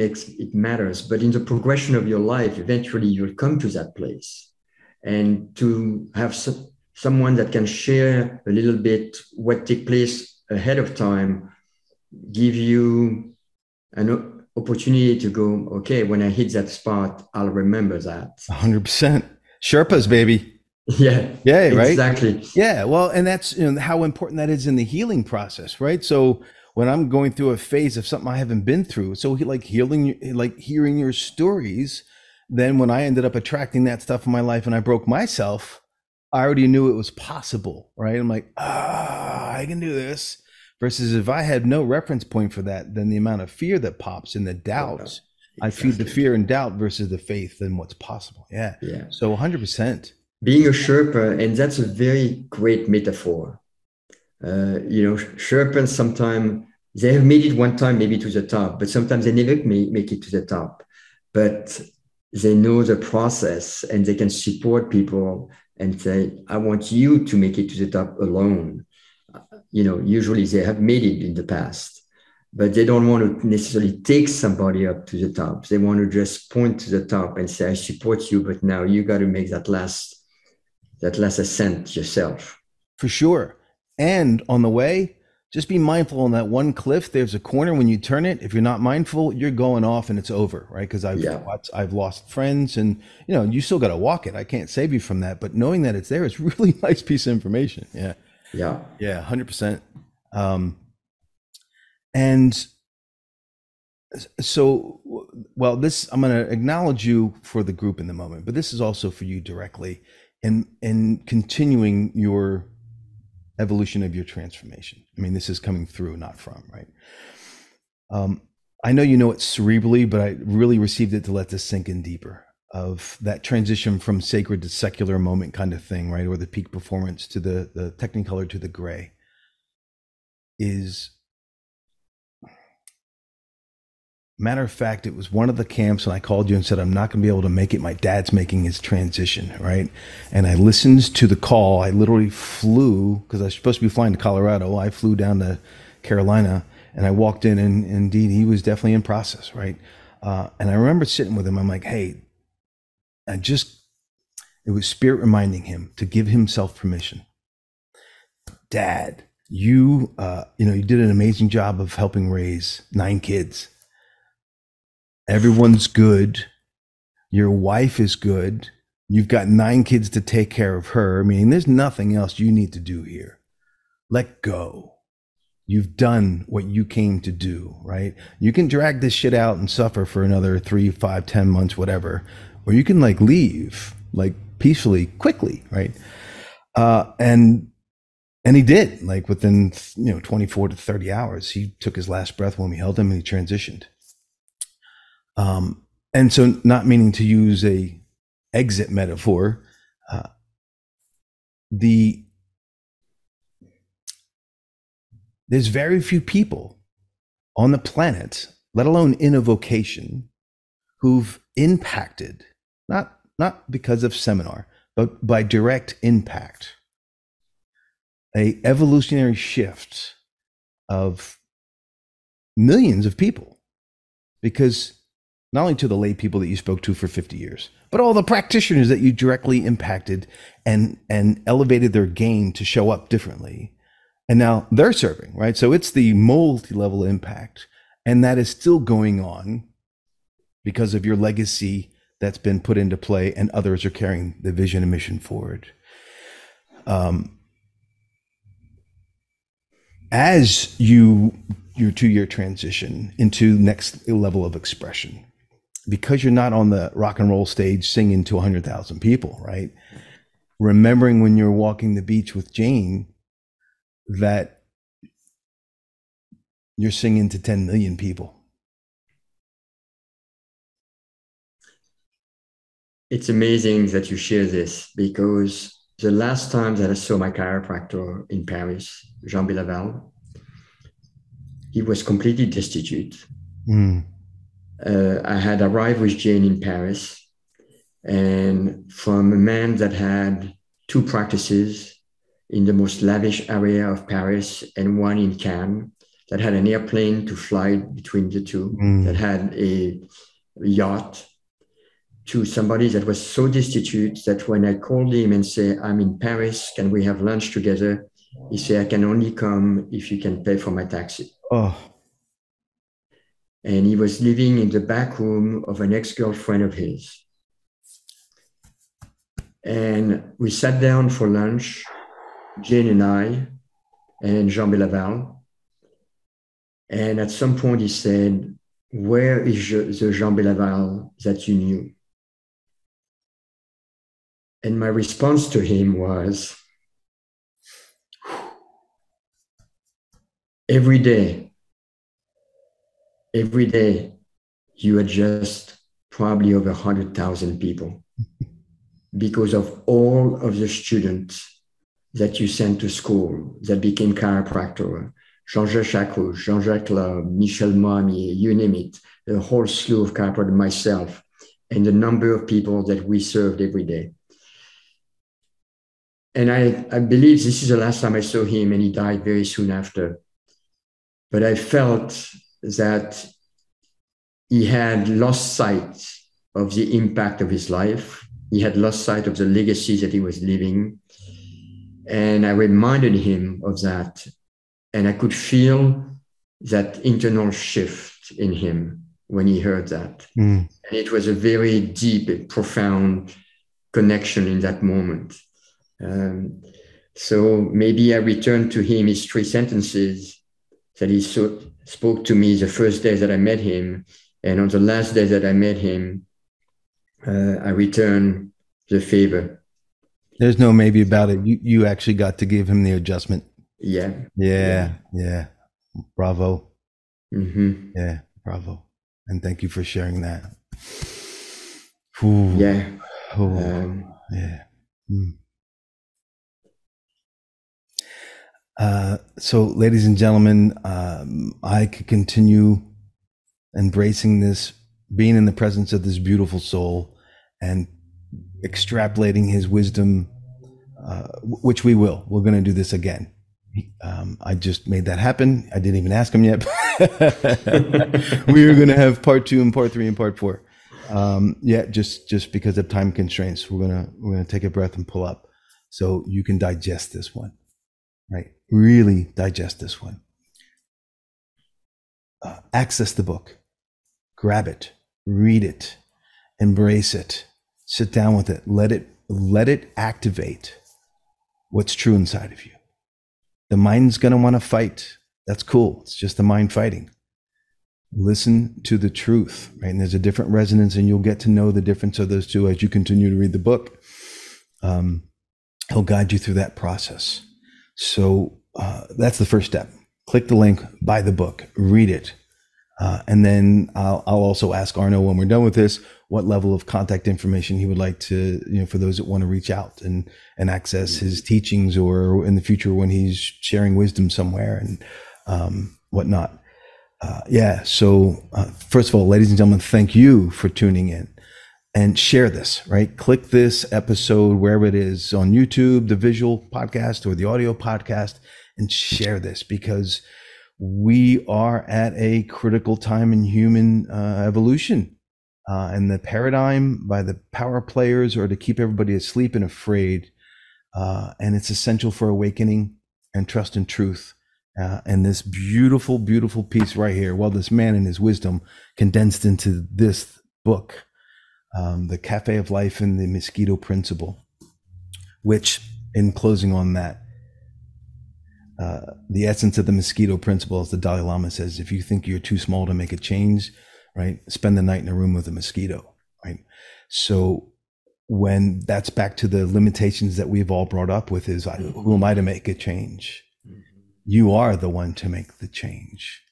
matters, but in the progression of your life, eventually you'll come to that place. And to have someone that can share a little bit what took place ahead of time, give you an opportunity to go, okay, when I hit that spot, I'll remember that. 100%. Sherpas, baby. Yeah. Yeah, right? Exactly. Yeah, well, and that's how important that is in the healing process, right? So when I'm going through a phase of something I haven't been through, so like healing, like hearing your stories, then when I ended up attracting that stuff in my life and I broke myself, I already knew it was possible, right? I'm like, I can do this. Versus if I had no reference point for that, then the amount of fear that pops and the doubts, exactly. I feed the fear and doubt versus the faith in what's possible. Yeah. So 100%. Being a Sherpa, and that's a very great metaphor. Sherpas sometimes they have made it one time, maybe to the top, but sometimes they never make it to the top. But they know the process and they can support people and say, I want you to make it to the top alone. Usually they have made it in the past, but they don't want to necessarily take somebody up to the top. They want to just point to the top and say, I support you, but now you got to make that last ascent yourself. For sure. And on the way, just be mindful on that one cliff. There's a corner. When you turn it, if you're not mindful, you're going off and it's over, right? Because I've lost friends, and you still got to walk it. I can't save you from that, but knowing that it's there is really nice piece of information. Yeah. 100%. And so, well, this, I'm going to acknowledge you for the group in the moment, but this is also for you directly in continuing your evolution of your transformation. I mean, this is coming through, not from, right? I know you know it cerebrally, but I really received it to let this sink in deeper, of that transition from sacred to secular moment kind of thing, right? Or the peak performance to the technicolor to the gray is, matter of fact, it was one of the camps and I called you and said, I'm not going to be able to make it. My dad's making his transition, right? And I listened to the call. I literally flew, because I was supposed to be flying to Colorado. I flew down to Carolina and I walked in, and indeed he was definitely in process, right? And I remember sitting with him. I'm like, hey, it was spirit reminding him to give himself permission dad, you did an amazing job of helping raise 9 kids. Everyone's good. Your wife is good. You've got 9 kids to take care of her. I mean, there's nothing else you need to do here. Let go. You've done what you came to do, right? You can drag this shit out and suffer for another 3, 5, 10 months, whatever, or you can like leave like peacefully, quickly, right? And he did, like within 24 to 30 hours, he took his last breath when we held him and he transitioned. And so, not meaning to use a exit metaphor, there's very few people on the planet, let alone in a vocation, who've impacted, not because of seminar, but by direct impact, a evolutionary shift of millions of people. Because not only to the lay people that you spoke to for 50 years, but all the practitioners that you directly impacted and elevated their game to show up differently. And now they're serving, right? So it's the multi-level impact. And that is still going on because of your legacy that's been put into play, and others are carrying the vision and mission forward. As your 2-year transition into next level of expression, because you're not on the rock and roll stage singing to 100,000 people, right? Remembering when you're walking the beach with Jane that you're singing to 10 million people. It's amazing that you share this, because the last time that I saw my chiropractor in Paris, Jean Bilaval, he was completely destitute. I had arrived with Jane in Paris, and from a man that had 2 practices in the most lavish area of Paris and one in Cannes, that had an airplane to fly between the two, that had a yacht, to somebody that was so destitute that when I called him and said, I'm in Paris, can we have lunch together? He said, I can only come if you can pay for my taxi. Oh. And he was living in the back room of an ex-girlfriend of his. And we sat down for lunch, Jane and I, and Jean Bilaval. And at some point he said, where is the Jean Bilaval that you knew? And my response to him was, every day, you adjust probably over 100,000 people because of all of the students that you sent to school that became chiropractor, Jean-Jacques Chacrous, Jean-Jacques Loeb, Michel Marmier, you name it, a whole slew of chiropractors, myself, and the number of people that we served every day. And I believe this is the last time I saw him, and he died very soon after. But I felt that he had lost sight of the impact of his life. He had lost sight of the legacy that he was leaving. And I reminded him of that. And I could feel that internal shift in him when he heard that. And it was a very deep, profound connection in that moment. So maybe I returned to him his 3 sentences that he spoke to me the first day that I met him. And on the last day that I met him, I returned the favor. There's no maybe about it. You actually got to give him the adjustment. Yeah. Bravo. Yeah, bravo. And thank you for sharing that. Ooh. Yeah. Yeah. So, ladies and gentlemen, I could continue embracing this, being in the presence of this beautiful soul, and extrapolating his wisdom, which we will. We're going to do this again. I just made that happen. I didn't even ask him yet. We are going to have part 2 and part 3 and part 4. Just because of time constraints, we're gonna take a breath and pull up so you can digest this one. right? Really digest this one. Access the book, grab it, read it, embrace it, sit down with it, let it activate what's true inside of you. The mind's going to want to fight. That's cool. It's just the mind fighting. Listen to the truth, right? And there's a different resonance, and you'll get to know the difference of those two as you continue to read the book. He'll guide you through that process. So that's the first step. Click the link, buy the book, read it. And then I'll also ask Arno when we're done with this, what level of contact information he would like to, for those that want to reach out and access his teachings, or in the future when he's sharing wisdom somewhere and whatnot. So first of all, ladies and gentlemen, thank you for tuning in. And share this, right? Click this episode wherever it is, on YouTube, the visual podcast or the audio podcast, and share this, because we are at a critical time in human evolution. And the paradigm by the power players are to keep everybody asleep and afraid. And it's essential for awakening and trust in truth. And this beautiful, beautiful piece right here, well, this man and his wisdom condensed into this book, The Cafe of Life and the Mosquito Principle, which, in closing on that, the essence of the Mosquito Principle, as the Dalai Lama says, if you think you're too small to make a change, right, spend the night in a room with a mosquito, right? So when that's back to the limitations that we've all brought up with, is who am I to make a change? You are the one to make the change.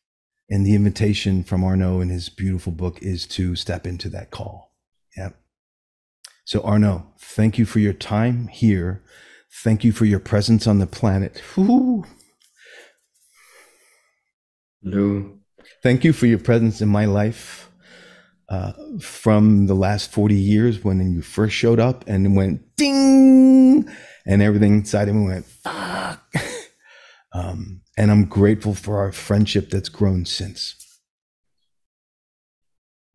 And the invitation from Arno in his beautiful book is to step into that call. Yep. So Arno, thank you for your time here. Thank you for your presence on the planet. Woo. Hello. Thank you for your presence in my life from the last 40 years, when you first showed up and went ding, and everything inside of me went fuck. And I'm grateful for our friendship that's grown since.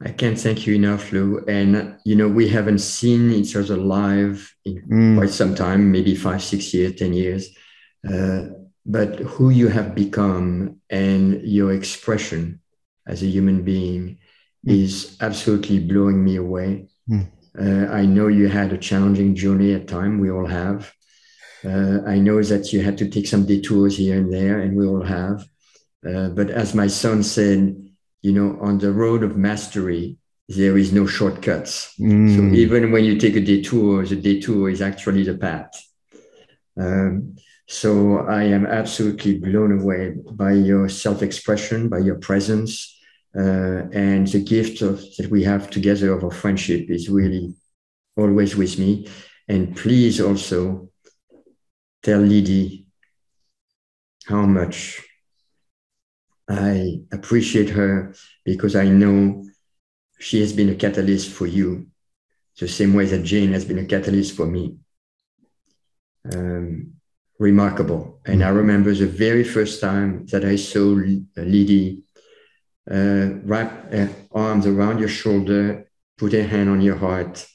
I can't thank you enough, Lou. And, we haven't seen each other live in quite some time, maybe 5, 6 years, 10 years. But who you have become and your expression as a human being is absolutely blowing me away. I know you had a challenging journey at times. We all have. I know that you had to take some detours here and there, and we all have. But as my son said, on the road of mastery, there is no shortcuts. So even when you take a detour, the detour is actually the path. So I am absolutely blown away by your self-expression, by your presence, and the gift that we have together of our friendship is really always with me. And please also tell Lydie how much I appreciate her, because I know she has been a catalyst for you, the same way that Jane has been a catalyst for me. Remarkable. And I remember the very first time that I saw Lydie wrap her arms around your shoulder, put her hand on your heart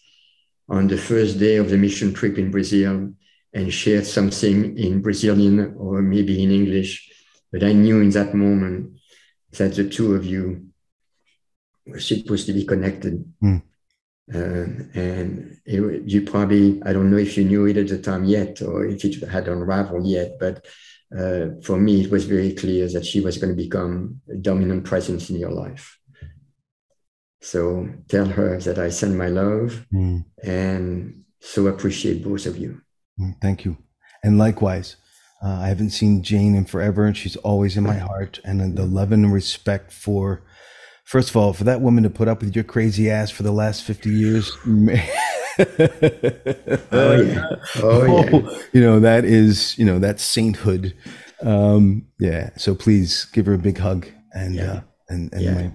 on the first day of the mission trip in Brazil, and shared something in Brazilian or maybe in English. But I knew in that moment that the two of you were supposed to be connected. And you probably, I don't know if you knew it at the time yet, or if it had unraveled yet, but for me, it was very clear that she was going to become a dominant presence in your life. So tell her that I send my love and so appreciate both of you. Thank you. And likewise, I haven't seen Jane in forever, and she's always in my heart. And the love and respect for, first of all, for that woman to put up with your crazy ass for the last 50 years. That is, that's sainthood. So please give her a big hug and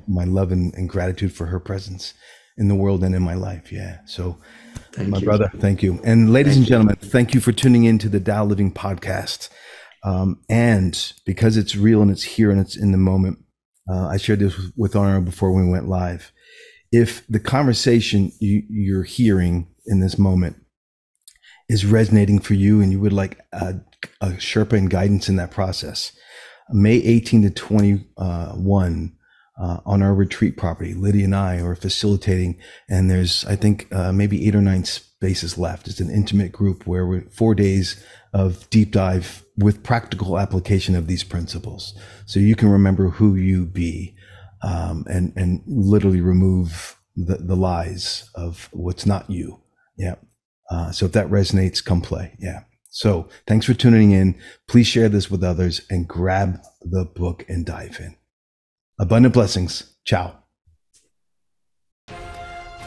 my love and gratitude for her presence in the world and in my life. So my brother, thank you. And ladies and gentlemen, thank you for tuning in to the Tao Living Podcast. And because it's real and it's here and it's in the moment, I shared this with Arno before we went live. If the conversation you're hearing in this moment is resonating for you, and you would like Sherpa and guidance in that process. May 18 to 21, on our retreat property, Lydia and I are facilitating, and there's, I think, maybe 8 or 9 spaces left. It's an intimate group where we're 4 days of deep dive with practical application of these principles. So you can remember who you be, and literally remove the lies of what's not you. Yeah. So if that resonates, come play. Yeah. So thanks for tuning in. Please share this with others and grab the book and dive in. Abundant blessings. Ciao.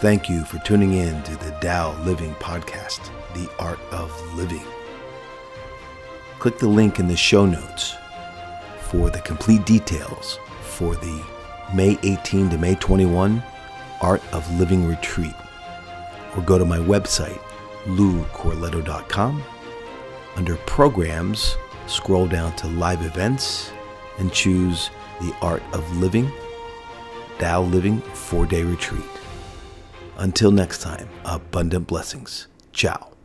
Thank you for tuning in to the Tao Living Podcast, The Art of Living. Click the link in the show notes for the complete details for the May 18 to May 21 Art of Living Retreat, or go to my website, loucorleto.com. Under Programs, scroll down to Live Events and choose The Art of Living, Tao Living 4-Day Retreat. Until next time, abundant blessings. Ciao.